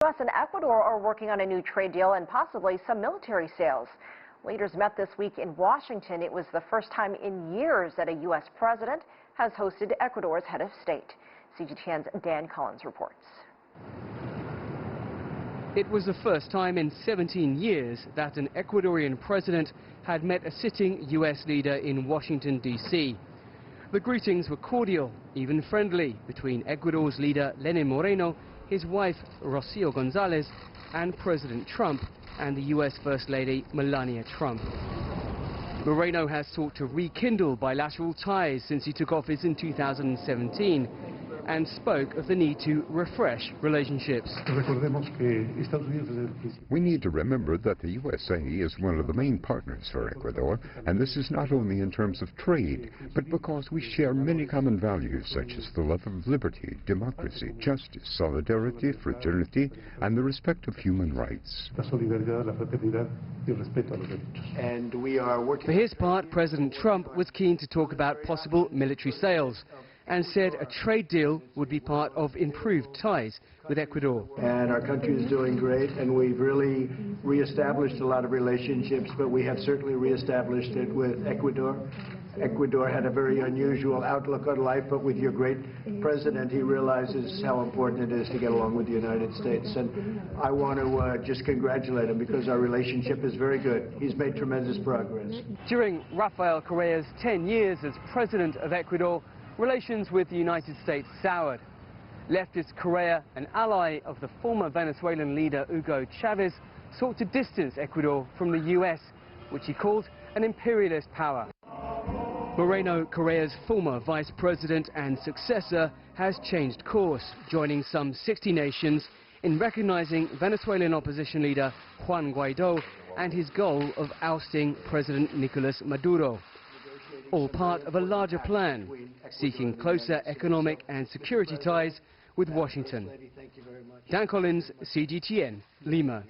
U.S. and Ecuador are working on a new trade deal and possibly some military sales. Leaders met this week in Washington. It was the first time in years that a U.S. president has hosted Ecuador's head of state. CGTN's Dan Collyns reports. It was the first time in 17 years that an Ecuadorian president had met a sitting U.S. leader in Washington, D.C. The greetings were cordial, even friendly, between Ecuador's leader Lenín Moreno, his wife Rocío González, and President Trump and the U.S. First Lady Melania Trump. Moreno has sought to rekindle bilateral ties since he took office in 2017 and spoke of the need to refresh relationships. We need to remember that the USA is one of the main partners for Ecuador, and this is not only in terms of trade, but because we share many common values such as the love of liberty, democracy, justice, solidarity, fraternity, and the respect of human rights. And we are working. For his part, President Trump was keen to talk about possible military sales and said a trade deal would be part of improved ties with Ecuador. And our country is doing great, and we've really reestablished a lot of relationships, but we have certainly reestablished it with Ecuador. Ecuador had a very unusual outlook on life, but with your great president, he realizes how important it is to get along with the United States. And I want to just congratulate him because our relationship is very good. He's made tremendous progress. During Rafael Correa's 10 years as president of Ecuador, relations with the United States soured. Leftist Correa, an ally of the former Venezuelan leader Hugo Chavez, sought to distance Ecuador from the U.S., which he called an imperialist power. Moreno, Correa's former vice president and successor, has changed course, joining some 60 nations in recognizing Venezuelan opposition leader Juan Guaidó and his goal of ousting President Nicolas Maduro. All part of a larger plan, seeking closer economic and security ties with Washington. Dan Collyns, CGTN, Lima.